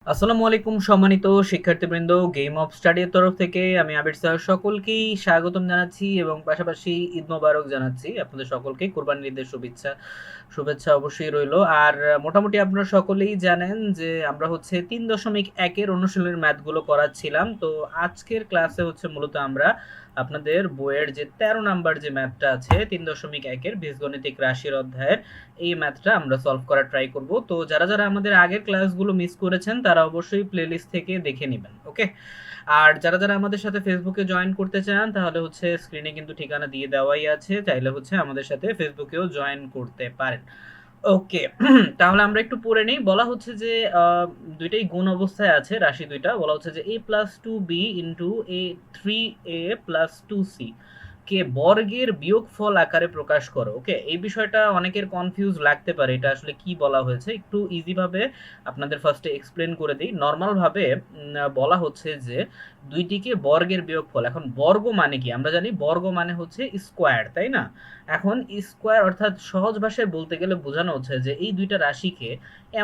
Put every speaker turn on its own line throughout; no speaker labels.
আসসালামু আলাইকুম সম্মানিত শিক্ষার্থীবৃন্দ, গেম অফ স্টাডি এর তরফ থেকে আমি আবির স্যার সকলকেই স্বাগতম জানাচ্ছি এবং পাশাপাশি ঈদ মোবারক জানাচ্ছি। আপনাদের সকলকে কুরবানির ঈদের শুভেচ্ছা অবশ্যই রইলো। আর মোটামুটি আপনারা সকলেই জানেন যে আমরা হচ্ছে 3.1 এর অনুশীলনের ম্যাথগুলো করাচ্ছিলাম। তো আজকের ক্লাসে হচ্ছে মূলত আমরা আপনাদের বইয়ের যে 13 নাম্বার যে ম্যাথটা আছে 3.1 এর বীজগণিতিক রাশির অধ্যায়ের এই ম্যাথটা আমরা সলভ করার ট্রাই করব। তো যারা যারা আমাদের আগের ক্লাসগুলো মিস করেছেন তারা অবশ্যই প্লেলিস্ট থেকে দেখে নেবেন। ওকে, আর যারা যারা আমাদের সাথে ফেসবুকে জয়েন করতে চান তাহলে হচ্ছে স্ক্রিনে কিন্তু ঠিকানা দিয়ে দেওয়াই আছে, চাইলে হচ্ছে আমাদের সাথে ফেসবুকেও জয়েন করতে পারেন। ওকে, তাহলে আমরা একটু পড়ে নিই। বলা হচ্ছে যে দুইটাই গুণ অবস্থায় আছে, রাশি দুইটা। বলা হচ্ছে যে a+2b ইন্টু a3a+2c কে বর্গের বিয়োগফল আকারে প্রকাশ করো। ওকে, এই বিষয়টা অনেকের কনফিউজ লাগতে পারে, এটা আসলে কি বলা হয়েছে একটু ইজি ভাবে আপনাদের ফার্স্টে এক্সপ্লেন করে দিই। নর্মাল ভাবে বলা হচ্ছে যে দুইটিকে বর্গের বিয়োগফল। এখন বর্গ মানে কি? আমরা জানি বর্গ মানে হচ্ছে স্কোয়ার, তাই না? এখন স্কোয়ার অর্থাৎ সহজ ভাষায় বলতে গেলে বোঝানো হচ্ছে যে এই দুইটা রাশিকে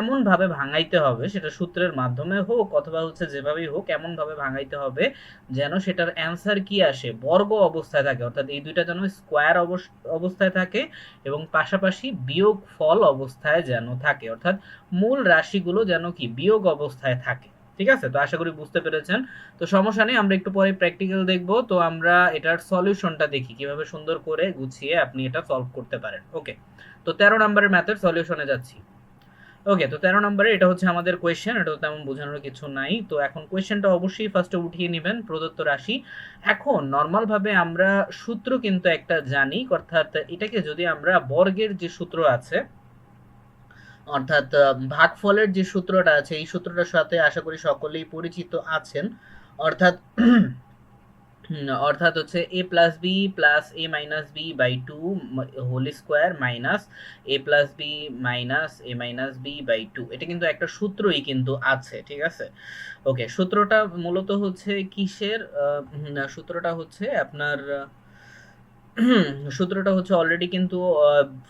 এমন ভাবে ভাঙাইতে হবে, সেটা সূত্রের মাধ্যমে হোক অথবা হচ্ছে যেভাবেই হোক, এমন ভাবে ভাঙাইতে হবে যেন সেটার অ্যান্সার কি আসে, বর্গ অবস্থায় থাকে। অর্থাৎ এই দুইটা যেন স্কোয়ার অবস্থায় থাকে এবং পাশাপাশি বিয়োগ ফল অবস্থায় যেন থাকে, অর্থাৎ মূল রাশিগুলো যেন কি বিয়োগ অবস্থায় থাকে। ঠিক আছে, তো আশা করি বুঝতে পেরেছেন। তো সমস্যা নেই, আমরা একটু পরে প্র্যাকটিক্যাল দেখব। তো আমরা এটার সলিউশনটা দেখি কিভাবে সুন্দর করে গুছিয়ে আপনি এটা সলভ করতে পারেন। ওকে, তো 13 নম্বরের ম্যাথের সলিউশনে যাচ্ছি। ওকে, তো 13 নম্বরে এটা হচ্ছে আমাদের কোয়েশ্চেন, এটা তো তেমন বোঝানোর কিছু নাই। তো এখন কোয়েশ্চেনটা অবশ্যই ফার্স্টে উঠিয়ে নেবেন, প্রদত্ত রাশি। এখন নর্মাল ভাবে আমরা সূত্র কিন্তু একটা জানি, অর্থাৎ এটাকে যদি আমরা বর্গের যে সূত্র আছে, অর্থাৎ ভাগফলের যে সূত্রটা আছে, এই সূত্রটার সাথে আশা করি সকলেই পরিচিত আছেন। অর্থাৎ অর্থাৎ হচ্ছে a+b+a-b/2 whole square minus a+b-a-b/2, এটা কিন্তু একটা সূত্রই কিন্তু আছে। ঠিক আছে, ওকে, সূত্রটা মূলত হচ্ছে কিসের? সূত্রটা হচ্ছে আপনার সূত্রটা হচ্ছে অলরেডি কিন্তু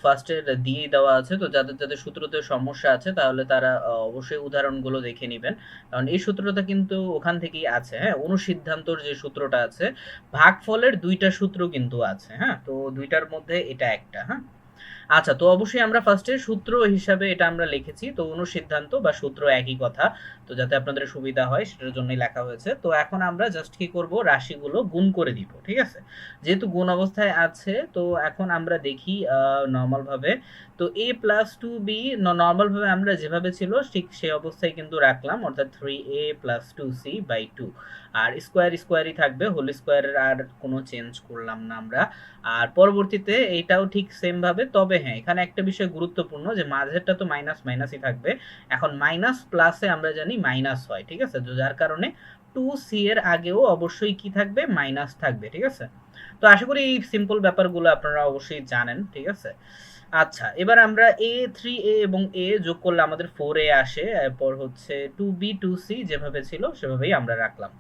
ফার্স্টের দিয়েই দেওয়া আছে। তো যাদের যাদের সূত্রতে সমস্যা আছে তাহলে তারা অবশ্যই উদাহরণগুলো দেখে নেবেন, কারণ এই সূত্রটা কিন্তু ওখান থেকেই আছে। হ্যাঁ, অনুসিদ্ধান্তর যে সূত্রটা আছে, ভাগফলের দুইটা সূত্র কিন্তু আছে। হ্যাঁ, তো দুইটার মধ্যে এটা একটা। হ্যাঁ, আচ্ছা, তো অবশ্যই আমরা ফার্স্টে সূত্র হিসাবে এটা আমরা লিখেছি, তো অনুসিদ্ধান্ত বা সূত্র একই কথা। তো যাতে আপনাদের সুবিধা হয় সেটার জন্যই লেখা হয়েছে। তো এখন আমরা জাস্ট কি করব, রাশিগুলো গুণ করে দিব। ঠিক আছে, যেহেতু গুণ অবস্থায় আছে, তো এখন আমরা দেখি নর্মাল ভাবে। তো a+2b নর্মাল ভাবে আমরা যেভাবে ছিল ঠিক সেই অবস্থায় কিন্তু রাখলাম, অর্থাৎ 3a+2c/2। আর স্কোয়ার স্কোয়ারই থাকবে, হোল স্কোয়ারের আর কোনো চেঞ্জ করলাম না আমরা। আর পরবর্তীতে এইটাও ঠিক সেম ভাবে। তবে হ্যাঁ, এখানে একটা বিষয় গুরুত্বপূর্ণ যে মাঝেরটা তো মাইনাস মাইনাসই থাকবে। এখন মাইনাস প্লাসে আমরা জানি মাইনাস হয়। ঠিক আছে, তো যার কারণে 2c এর আগেও অবশ্যই কি থাকবে, মাইনাস থাকবে। ঠিক আছে, তো আশা করি এই সিম্পল ব্যাপারগুলো আপনারা অবশ্যই জানেন। ঠিক আছে, আচ্ছা, এবার আমরা a 3a এবং a যোগ করলে আমাদের 4a আসে। এরপর হচ্ছে 2b 2c যেভাবে ছিল সেভাবেই আমরা রাখলাম।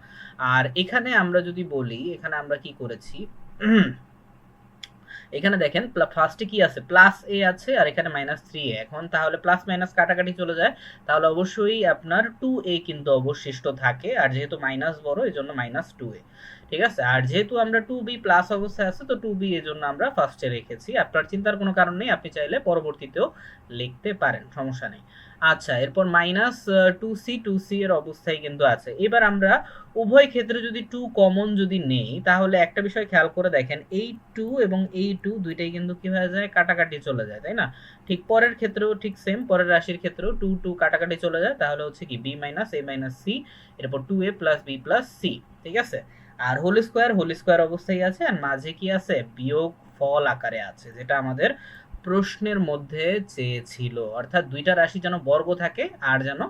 আর এখানে আমরা যদি বলি, এখানে আমরা কি করেছি, এখানে দেখেন ফার্স্টে কি আছে, প্লাস এ আছে আর এখানে -3a। এখন তাহলে প্লাস মাইনাস কাটাকাটি চলে যায়, তাহলে অবশ্যই আপনার 2a কিন্তু অবশিষ্ট থাকে। আর যেহেতু মাইনাস বড় এই জন্য -2a। ঠিক আছে, আর যেহেতু আমরা 2b প্লাস অবস্থায় আছে, তো 2b এর জন্য আমরা ফার্স্টে রেখেছি। আপনার চিন্তার কোনো কারণ নেই, আপনি চাইলে পরবর্তীতেও লিখতে পারেন, সমস্যা নেই। আচ্ছা, এরপর -2c এর অবস্থায় কিন্তু আছে। এবার আমরা উভয় ক্ষেত্রে যদি 2 কমন যদি নেই, তাহলে একটা বিষয় খেয়াল করে দেখেন, এই 2 এবং এই 2 দুইটাই কিন্তু কি হয়ে যায়, কাটাকাটি চলে যায়, তাই না? ঠিক পরের ক্ষেত্রেও ঠিক সেম, পরের রাশির ক্ষেত্রেও 2 2 কাটাকাটি চলে যায়, তাহলে হচ্ছে কি b a c, এরপর 2a b c। ঠিক আছে, আর হোল স্কোয়ার অবস্থায় আছে, আর মাঝে কি আছে, বিয়োগ ফল আকারে আছে, যেটা আমাদের প্রশ্নের মধ্যে চেয়েছিল। অর্থাৎ দুইটা রাশি যেন বর্গ থাকে আর যেন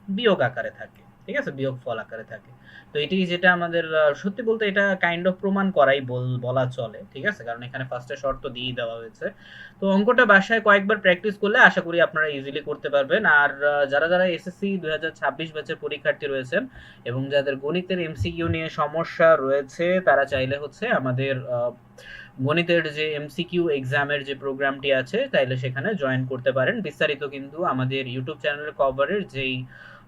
বিয়োগ আকারে থাকে। ঠিক আছে, বিয়োগ ফল আকারে থাকে। তো এটি যেটা আমাদের সত্যি বলতে এটা কাইন্ড অফ প্রমাণ করাই বলা চলে। ঠিক আছে, কারণ এখানে ফার্স্টে শর্ত দিয়ে দেওয়া হয়েছে। তো অঙ্কটা বাসায় কয়েকবার প্র্যাকটিস করলে আশা করি আপনারা ইজিলি করতে পারবেন। আর যারা যারা এসএসসি 2026 ব্যাচের পরীক্ষার্থী রয়েছেন এবং যাদের গণিতের এমসিকিউ নিয়ে সমস্যা রয়েছে, তারা চাইলে হচ্ছে আমাদের গণিতের যে এমসিকিউ এক্সামের যে প্রোগ্রামটি আছে, তাইলে সেখানে জয়েন করতে পারেন। বিস্তারিত কিন্তু আমাদের ইউটিউব চ্যানেলের কভারের যেই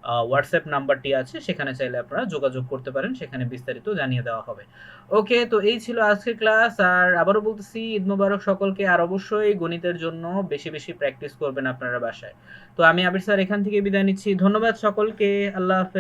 হোয়াটসঅ্যাপ নাম্বারটি আছে, সেখানে চাইলে আপনারা যোগাযোগ করতে পারেন, সেখানে বিস্তারিত জানিয়ে দেওয়া হবে। ওকে, তো এই ছিল আজকের ক্লাস। আর আবারও বলতেছি, ঈদ মোবারক সকলকে। আর অবশ্যই গণিতের জন্য বেশি বেশি প্র্যাকটিস করবেন আপনারা বাসায়। তো আমি আবির স্যার এখান থেকে বিদায় নিচ্ছি। ধন্যবাদ সকলকে। আল্লাহ হাফেজ।